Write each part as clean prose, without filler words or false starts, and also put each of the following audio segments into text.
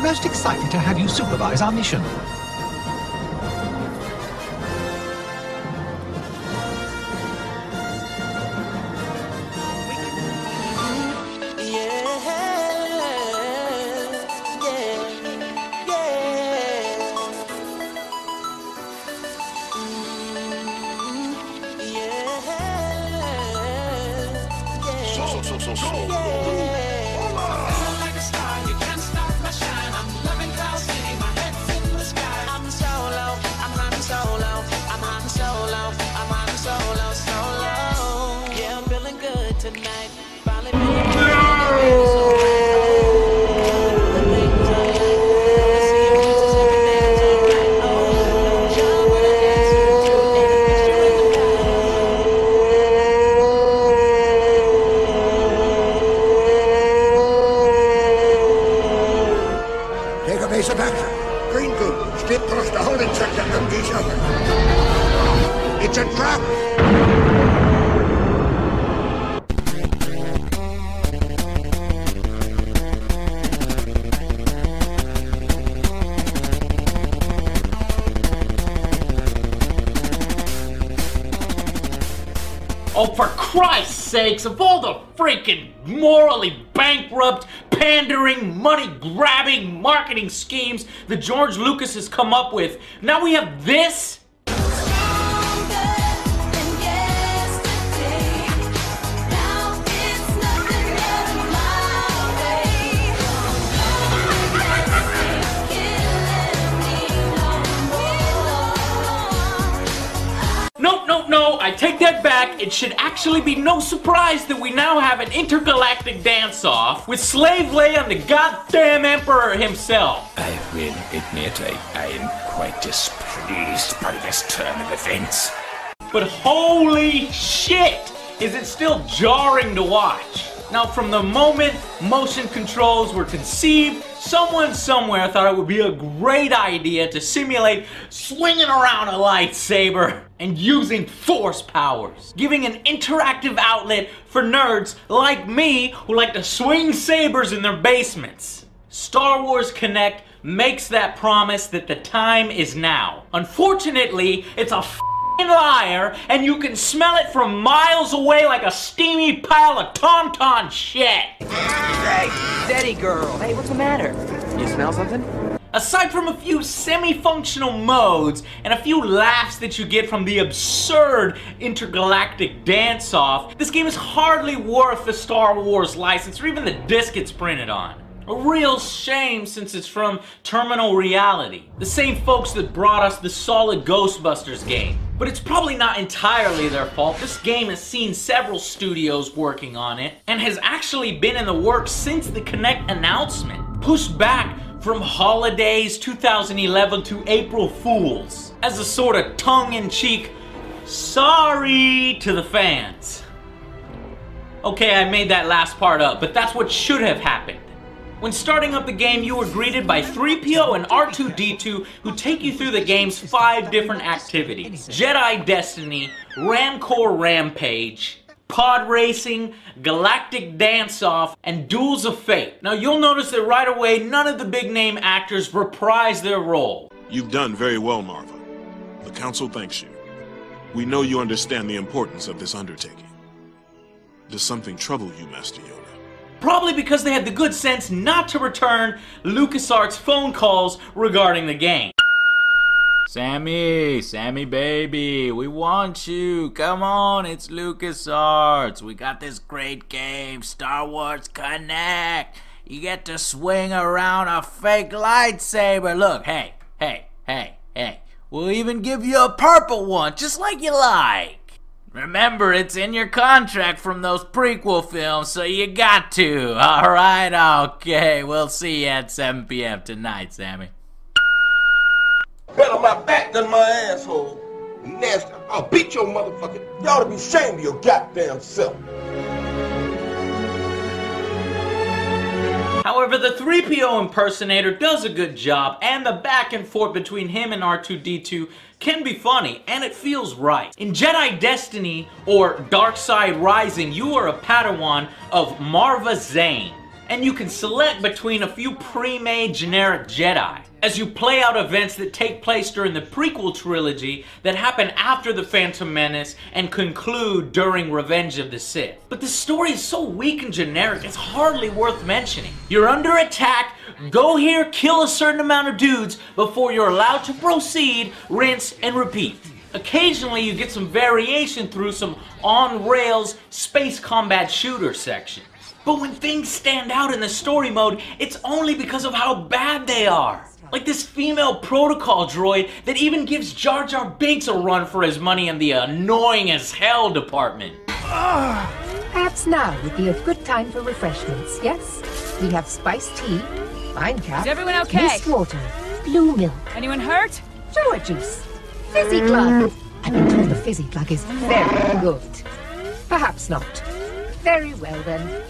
most excited to have you supervise our mission. It's a trap! Oh, for Christ's sakes, of all the freaking morally bankrupt, pandering, money-grabbing marketing schemes that George Lucas has come up with, now we have this? No, I take that back. It should actually be no surprise that we now have an intergalactic dance-off with Slave Leia and the goddamn Emperor himself. I will admit I am quite displeased by this turn of events. But holy shit, is it still jarring to watch. Now, from the moment motion controls were conceived, someone somewhere thought it would be a great idea to simulate swinging around a lightsaber and using force powers, giving an interactive outlet for nerds like me who like to swing sabers in their basements. Star Wars Kinect makes that promise that the time is now. Unfortunately, it's a liar, and you can smell it from miles away like a steamy pile of tauntaun shit. Hey, steady girl. Hey, what's the matter? You smell something? Aside from a few semi-functional modes and a few laughs that you get from the absurd intergalactic dance-off, this game is hardly worth the Star Wars license or even the disc it's printed on. A real shame since it's from Terminal Reality, the same folks that brought us the solid Ghostbusters game. But it's probably not entirely their fault. This game has seen several studios working on it and has actually been in the works since the Kinect announcement, pushed back from holidays 2011 to April Fools as a sort of tongue-in-cheek sorry to the fans. Okay, I made that last part up, but that's what should have happened. When starting up the game, you were greeted by 3PO and R2-D2 who take you through the game's 5 different activities: Jedi Destiny, Rancor Rampage, Pod Racing, Galactic Dance-Off, and Duels of Fate. Now you'll notice that right away, none of the big name actors reprise their role. You've done very well, Marva. The Council thanks you. We know you understand the importance of this undertaking. Does something trouble you, Master Yoda? Probably because they had the good sense not to return LucasArts' phone calls regarding the game. Sammy baby, we want you. Come on, it's LucasArts. We got this great game, Star Wars Kinect. You get to swing around a fake lightsaber. Look, hey. We'll even give you a purple one, just like you like. Remember, it's in your contract from those prequel films, so you got to. Alright, okay. We'll see you at 7 p.m. tonight, Sammy. Better my back than my asshole. Nasty. I'll beat your motherfucker. You ought to be ashamed of your goddamn self. However, the 3PO impersonator does a good job, and the back and forth between him and R2-D2 can be funny, and it feels right. In Jedi Destiny, or Dark Side Rising, you are a Padawan of Marva Zane. and you can select between a few pre-made generic Jedi as you play out events that take place during the prequel trilogy that happen after The Phantom Menace and conclude during Revenge of the Sith. But the story is so weak and generic, it's hardly worth mentioning. You're under attack, go here, kill a certain amount of dudes before you're allowed to proceed, rinse, and repeat. Occasionally you get some variation through some on-rails space combat shooter sections. But when things stand out in the story mode, it's only because of how bad they are. Like this female protocol droid that even gives Jar Jar Binks a run for his money in the annoying as hell department. Perhaps now would be a good time for refreshments, yes? We have spiced tea, fine cap, Is everyone okay? mist water, blue milk, Anyone hurt? joa juice, fizzy glug. I've been told the fizzy glug is very good. Perhaps not. Very well then.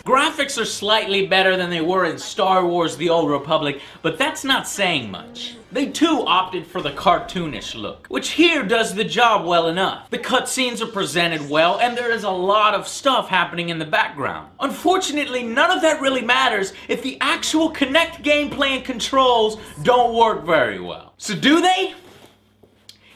Graphics are slightly better than they were in Star Wars The Old Republic, but that's not saying much. They too opted for the cartoonish look, which here does the job well enough. The cutscenes are presented well, and there is a lot of stuff happening in the background. Unfortunately, none of that really matters if the actual Kinect gameplay and controls don't work very well. So do they?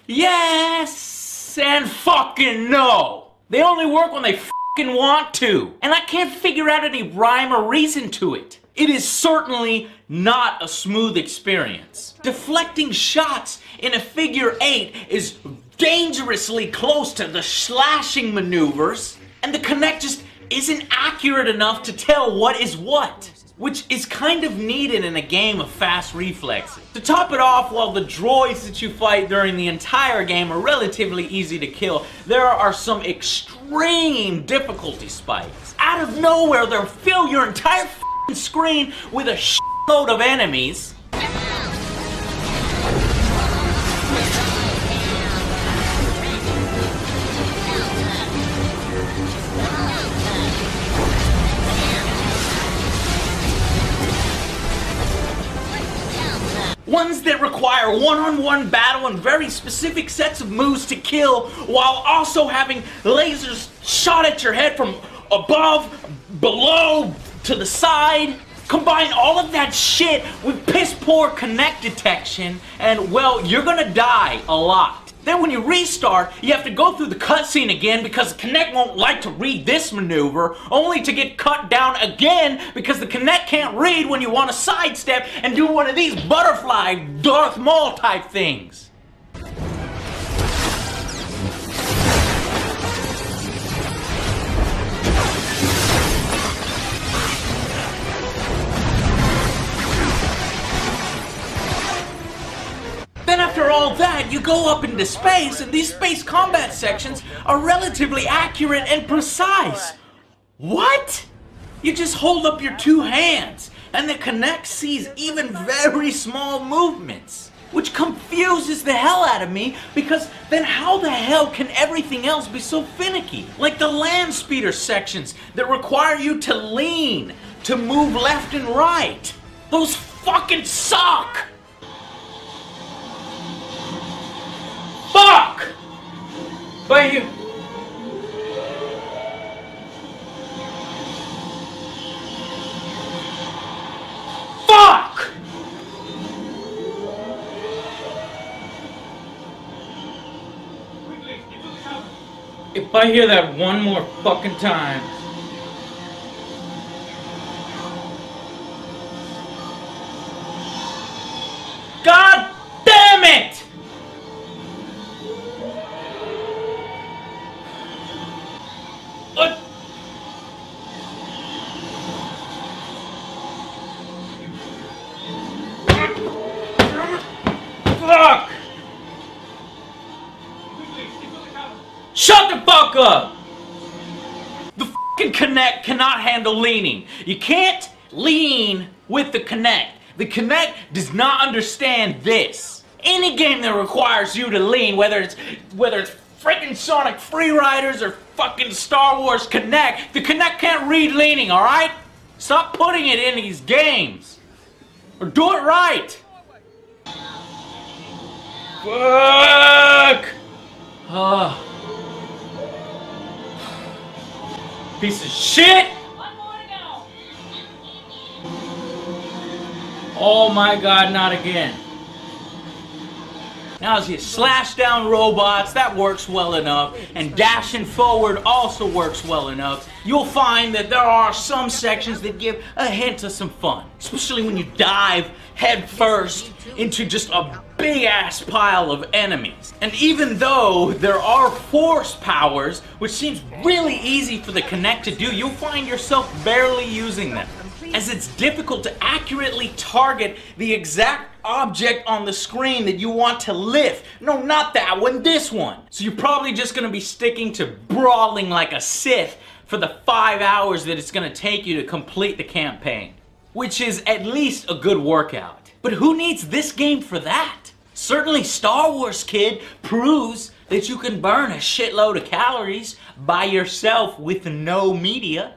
Yes and fucking no! They only work when they want to, and I can't figure out any rhyme or reason to it. It is certainly not a smooth experience. Deflecting shots in a figure 8 is dangerously close to the slashing maneuvers, and the Kinect just isn't accurate enough to tell what is what, which is kind of needed in a game of fast reflexes. To top it off, while the droids that you fight during the entire game are relatively easy to kill, there are some extreme difficulty spikes. Out of nowhere, they'll fill your entire f***ing screen with a shitload of enemies. Ones that require one-on-one battle and very specific sets of moves to kill, while also having lasers shot at your head from above, below, to the side. Combine all of that shit with piss-poor Kinect detection, and well, you're gonna die a lot. Then when you restart, you have to go through the cutscene again because the Kinect won't like to read this maneuver, only to get cut down again because the Kinect can't read when you want to sidestep and do one of these butterfly Darth Maul type things. Then after all that, you go up into space, and these space combat sections are relatively accurate and precise. What? You just hold up your two hands, and the Kinect sees even very small movements, which confuses the hell out of me, because then how the hell can everything else be so finicky? Like the land speeder sections that require you to lean to move left and right. Those fucking suck! Fuck! But you... Fuck! If I hear that one more fucking time... God damn it! Fuck! Shut the fuck up! The fucking Kinect cannot handle leaning. You can't lean with the Kinect. The Kinect does not understand this. Any game that requires you to lean, whether it's freaking Sonic Freeriders or fucking Star Wars Kinect, the Kinect can't read leaning, alright? Stop putting it in these games. Or do it right. Fuck! Piece of shit! Oh my god, not again. Now as you slash down robots, that works well enough, and dashing forward also works well enough. You'll find that there are some sections that give a hint of some fun, especially when you dive head first into just a big ass pile of enemies. And even though there are force powers, which seems really easy for the Kinect to do, you'll find yourself barely using them, as it's difficult to accurately target the exact object on the screen that you want to lift. No, not that one, this one. So you're probably just gonna be sticking to brawling like a Sith for the 5 hours that it's gonna take you to complete the campaign, which is at least a good workout. But who needs this game for that? Certainly Star Wars Kid proves that you can burn a shitload of calories by yourself with no media.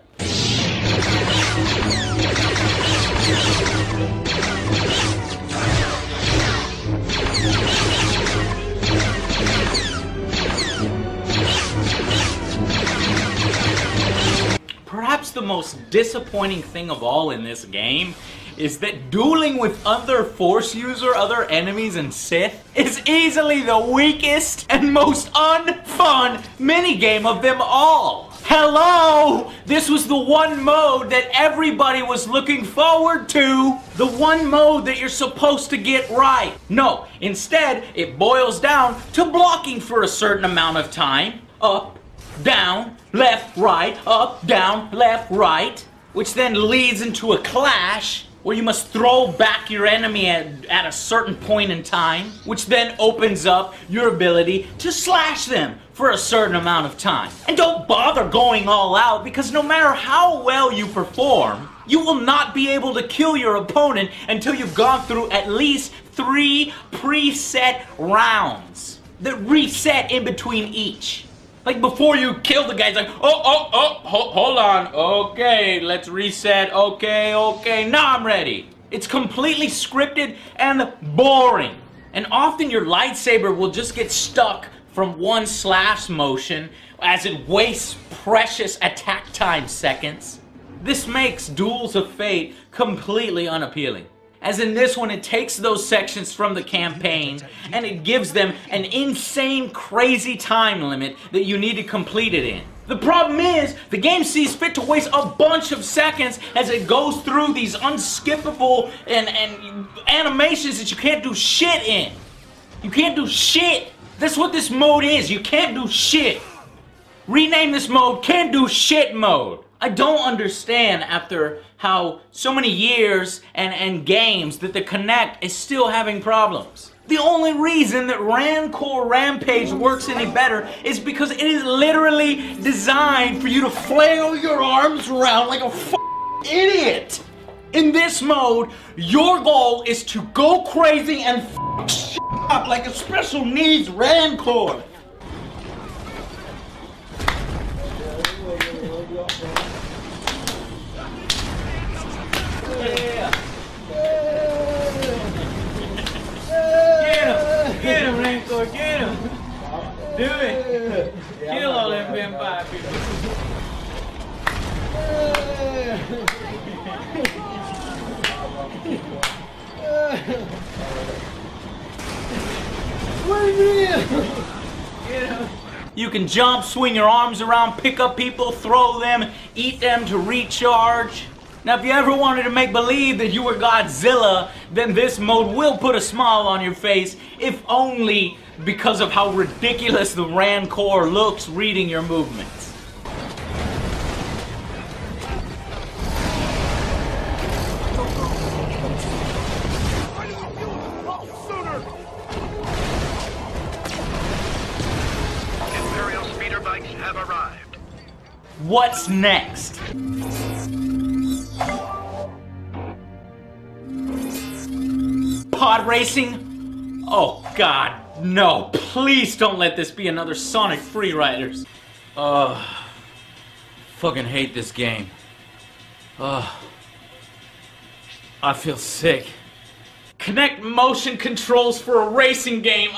Perhaps the most disappointing thing of all in this game is that dueling with other Force user, other enemies and Sith is easily the weakest and most unfun minigame of them all. Hello! This was the one mode that everybody was looking forward to. The one mode that you're supposed to get right. No, instead it boils down to blocking for a certain amount of time. Up, down, left, right, up, down, left, right. Which then leads into a clash where you must throw back your enemy at a certain point in time, which then opens up your ability to slash them for a certain amount of time. And don't bother going all out, because no matter how well you perform, you will not be able to kill your opponent until you've gone through at least 3 preset rounds that reset in between each. Like before you kill the guy, it's like, hold on, okay, let's reset, okay, now I'm ready. It's completely scripted and boring. And often your lightsaber will just get stuck from one slash motion as it wastes precious attack time seconds. This makes Duels of Fate completely unappealing. As in this one, it takes those sections from the campaign and it gives them an insane, crazy time limit that you need to complete it in. The problem is, the game sees fit to waste a bunch of seconds as it goes through these unskippable and animations that you can't do shit in. You can't do shit. That's what this mode is. You can't do shit. Rename this mode Can't Do Shit mode. I don't understand after how so many years and games that the Kinect is still having problems. The only reason that Rancor Rampage works any better is because it is literally designed for you to flail your arms around like a idiot. In this mode, your goal is to go crazy and shit up like a special needs Rancor. Yeah. Get him, Rancor, get him. Do it. Kill all them vampire people. You can jump, swing your arms around, pick up people, throw them, eat them to recharge. Now, if you ever wanted to make believe that you were Godzilla, then this mode will put a smile on your face, if only because of how ridiculous the Rancor looks reading your movements. Imperial speeder bikes have arrived. What's next? Pod racing? Oh god, no. Please don't let this be another Sonic Freeriders. Fucking hate this game. I feel sick. Kinect motion controls for a racing game.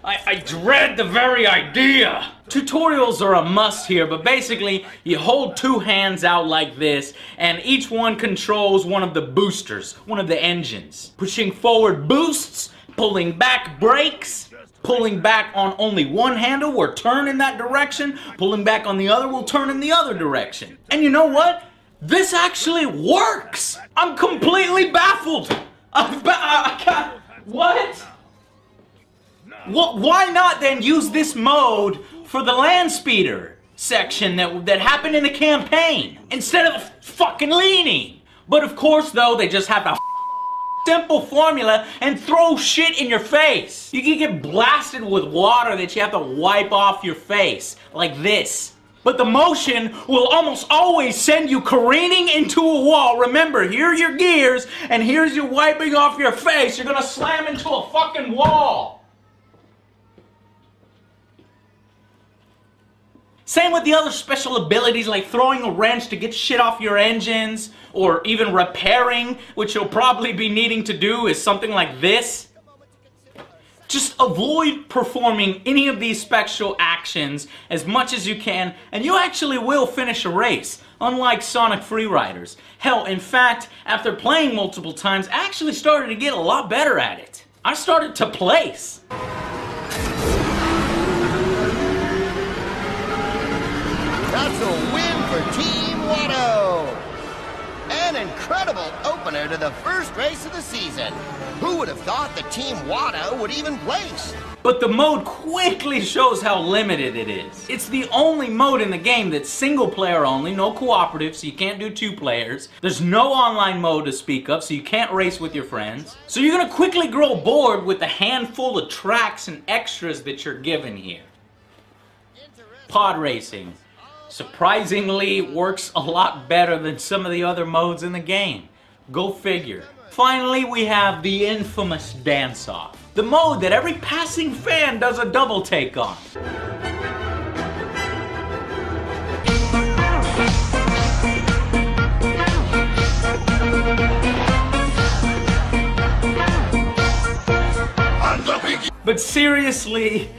I dread the very idea. Tutorials are a must here, but basically you hold two hands out like this and each one controls one of the boosters, one of the engines. Pushing forward boosts, pulling back brakes, pulling back on only one handle will turn in that direction, pulling back on the other will turn in the other direction. And you know what? This actually works! I'm completely baffled! What? Why not then use this mode for the land speeder section that happened in the campaign instead of fucking leaning? But of course though, they just have a simple formula and throw shit in your face. You can get blasted with water that you have to wipe off your face like this. But the motion will almost always send you careening into a wall. Remember, here are your gears and here's your wiping off your face. You're gonna slam into a fucking wall. Same with the other special abilities like throwing a wrench to get shit off your engines, or even repairing, which you'll probably be needing to do is something like this. Just avoid performing any of these special actions as much as you can, and you actually will finish a race, unlike Sonic Freeriders. Hell, in fact, after playing multiple times, I actually started to get a lot better at it. I started to place. That's a win for Team Watto! An incredible opener to the first race of the season. Who would have thought that Team Watto would even place? But the mode quickly shows how limited it is. It's the only mode in the game that's single player only, no cooperative, so you can't do two players. There's no online mode to speak of, so you can't race with your friends. So you're gonna quickly grow bored with the handful of tracks and extras that you're given here. Pod racing surprisingly works a lot better than some of the other modes in the game. Go figure. Finally, we have the infamous dance-off. The mode that every passing fan does a double take on. But seriously,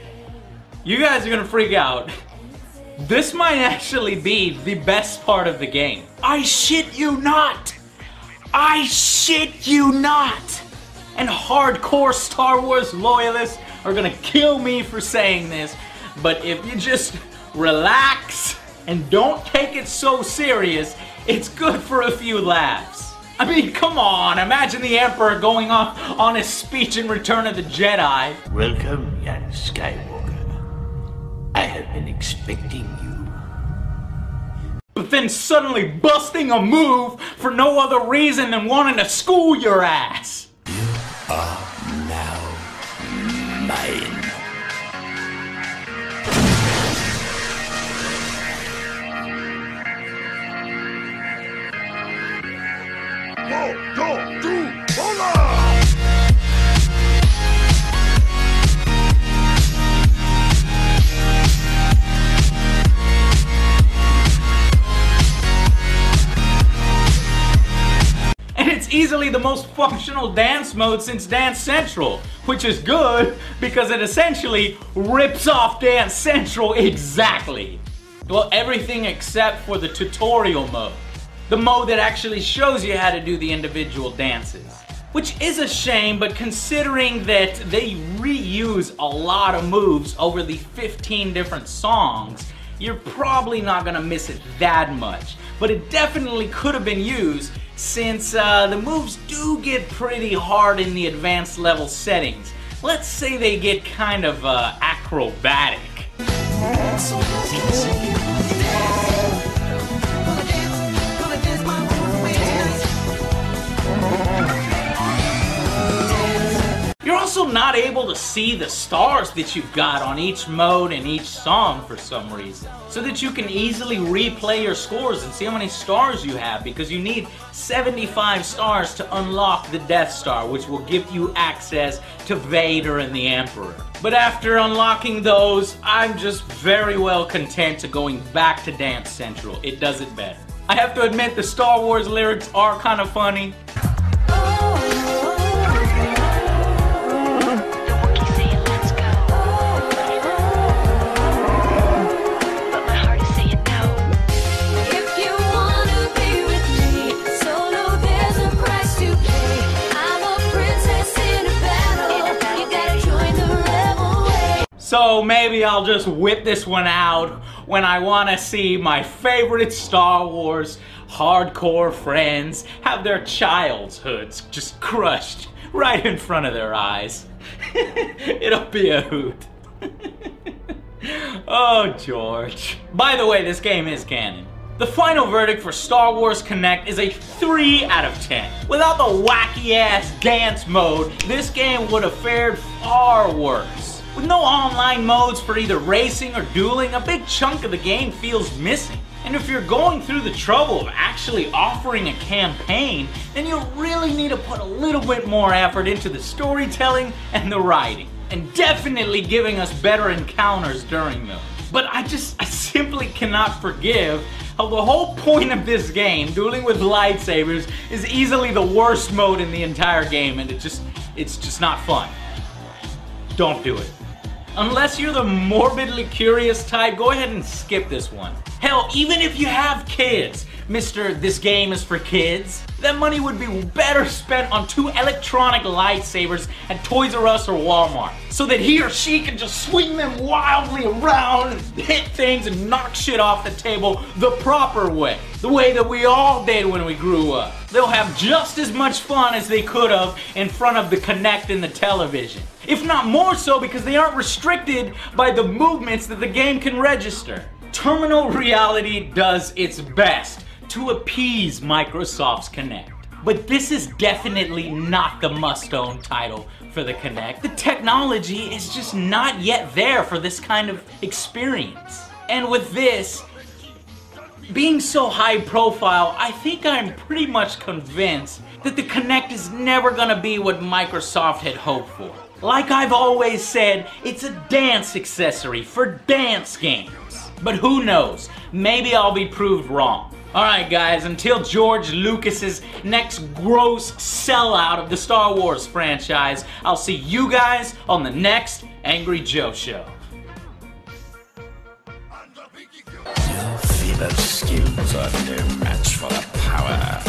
you guys are gonna freak out. This might actually be the best part of the game. I shit you not! I shit you not! And hardcore Star Wars loyalists are gonna kill me for saying this, but if you just relax and don't take it so serious, it's good for a few laughs. I mean, come on, imagine the Emperor going off on his speech in Return of the Jedi. Welcome, young Skywalker. I have been expecting you. But then suddenly busting a move for no other reason than wanting to school your ass. You are now mine. Easily the most functional dance mode since Dance Central, which is good because it essentially rips off Dance Central exactly. Well, everything except for the tutorial mode. The mode that actually shows you how to do the individual dances. Which is a shame, but considering that they reuse a lot of moves over the 15 different songs, you're probably not gonna miss it that much. But it definitely could have been used since the moves do get pretty hard in the advanced level settings. Let's say they get kind of acrobatic. You're also not able to see the stars that you've got on each mode and each song for some reason, so that you can easily replay your scores and see how many stars you have, because you need 75 stars to unlock the Death Star, which will give you access to Vader and the Emperor. But after unlocking those, I'm just very well content to going back to Dance Central. It does it better. I have to admit the Star Wars lyrics are kind of funny. So maybe I'll just whip this one out when I want to see my favorite Star Wars hardcore friends have their childhoods just crushed right in front of their eyes. It'll be a hoot. Oh, George. By the way, this game is canon. The final verdict for Star Wars Kinect is a 3 out of 10. Without the wacky-ass dance mode, this game would have fared far worse. With no online modes for either racing or dueling, a big chunk of the game feels missing. And if you're going through the trouble of actually offering a campaign, then you really need to put a little bit more effort into the storytelling and the writing. And definitely giving us better encounters during them. But I simply cannot forgive how the whole point of this game, dueling with lightsabers, is easily the worst mode in the entire game, and it's just not fun. Don't do it. Unless you're the morbidly curious type, go ahead and skip this one. Hell, even if you have kids, Mr. This Game is for Kids, that money would be better spent on 2 electronic lightsabers at Toys R Us or Walmart, so that he or she can just swing them wildly around and hit things and knock shit off the table the proper way. The way that we all did when we grew up. They'll have just as much fun as they could have in front of the Kinect and the television. If not more so, because they aren't restricted by the movements that the game can register. Terminal Reality does its best to appease Microsoft's Kinect. But this is definitely not the must-own title for the Kinect. The technology is just not yet there for this kind of experience. And with this being so high profile, I think I'm pretty much convinced that the Kinect is never gonna be what Microsoft had hoped for. Like I've always said, it's a dance accessory for dance games. But who knows, maybe I'll be proved wrong. Alright guys, until George Lucas's next gross sellout of the Star Wars franchise, I'll see you guys on the next Angry Joe Show. Your feeble skills are no match for the power